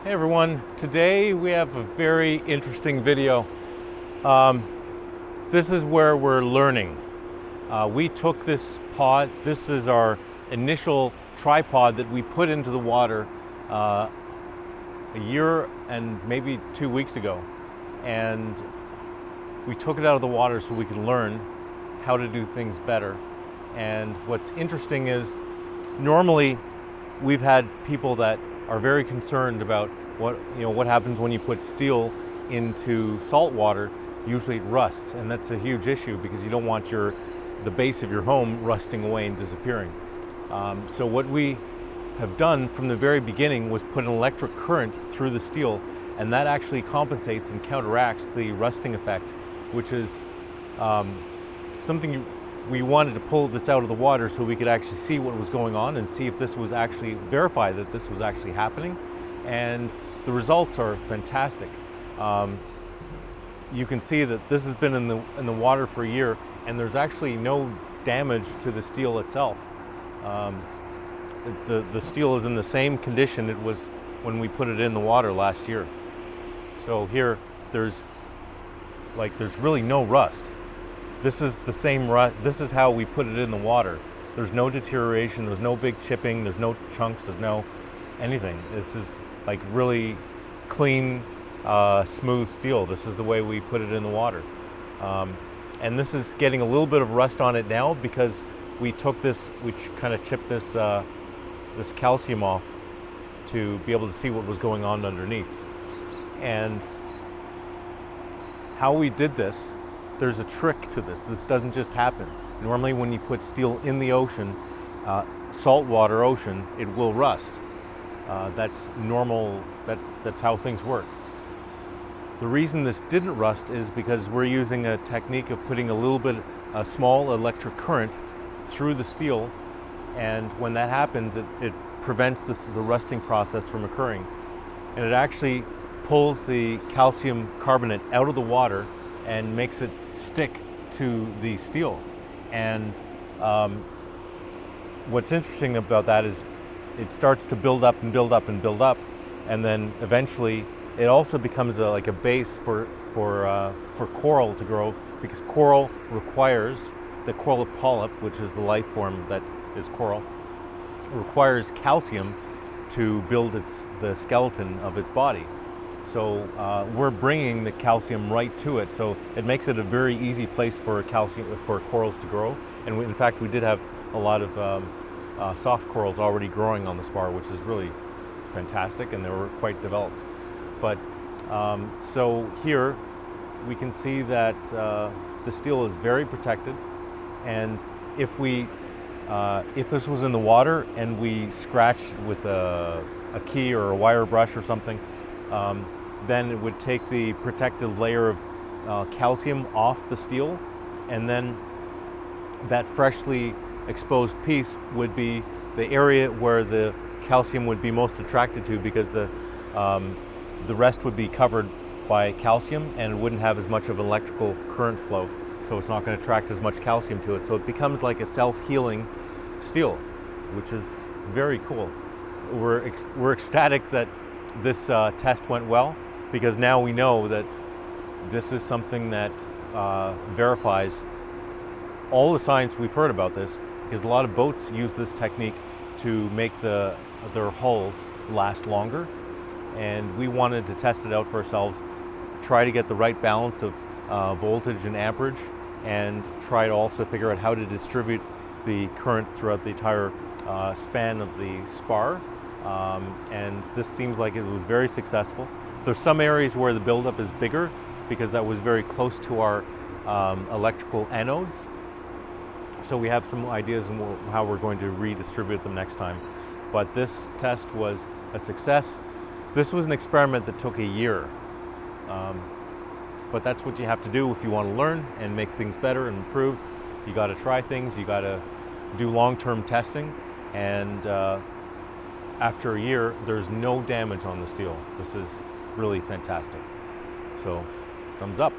Hey everyone, today we have a very interesting video. This is where we're learning. We took this pod, this is our initial tripod that we put into the water a year and maybe 2 weeks ago. And we took it out of the water so we could learn how to do things better. And what's interesting is normally we've had people that are very concerned about what happens when you put steel into salt water. Usually it rusts, and that's a huge issue because you don't want the base of your home rusting away and disappearing. So what we have done from the very beginning was put an electric current through the steel, and that actually compensates and counteracts the rusting effect, which is something we wanted to pull this out of the water so we could actually see what was going on and see if this was actually verify that this was actually happening. And the results are fantastic. You can see that this has been in the water for a year, and there's actually no damage to the steel itself. The steel is in the same condition it was when we put it in the water last year. So here there's really no rust. This is the same rust. This is how we put it in the water. There's no deterioration, there's no big chipping, there's no chunks, there's no anything. This is like really clean, smooth steel. This is the way we put it in the water. And this is getting a little bit of rust on it now because we took this, we kind of chipped this, this calcium off to be able to see what was going on underneath. And how we did this, there's a trick to this. This doesn't just happen. Normally when you put steel in the ocean, saltwater ocean, it will rust. That's normal, that's how things work. The reason this didn't rust is because we're using a technique of putting a small electric current through the steel, and when that happens, it prevents the rusting process from occurring. And it actually pulls the calcium carbonate out of the water and makes it stick to the steel. And what's interesting about that is it starts to build up and build up and build up, and then eventually it also becomes like a base for coral to grow, because coral requires, the coral polyp, which is the life form that is coral, requires calcium to build the skeleton of its body. So we're bringing the calcium right to it, so it makes it a very easy place for corals to grow. And in fact, we did have a lot of soft corals already growing on the spar, which is really fantastic, and they were quite developed. But so here we can see that the steel is very protected, and if this was in the water and we scratched with a key or a wire brush or something, then it would take the protective layer of calcium off the steel, and then that freshly exposed piece would be the area where the calcium would be most attracted to, because the rest would be covered by calcium and it wouldn't have as much of an electrical current flow, so it's not going to attract as much calcium to it. So it becomes like a self-healing steel, which is very cool. We're ecstatic that this test went well, because now we know that this is something that verifies all the science we've heard about this, because a lot of boats use this technique to make their hulls last longer, and we wanted to test it out for ourselves, try to get the right balance of voltage and amperage, and try to also figure out how to distribute the current throughout the entire span of the spar. And this seems like it was very successful. There's some areas where the buildup is bigger because that was very close to our electrical anodes. So we have some ideas on how we're going to redistribute them next time. But this test was a success. This was an experiment that took a year. But that's what you have to do if you want to learn and make things better and improve. You got to try things, you got to do long-term testing, and after a year, there's no damage on the steel. This is really fantastic. So, thumbs up.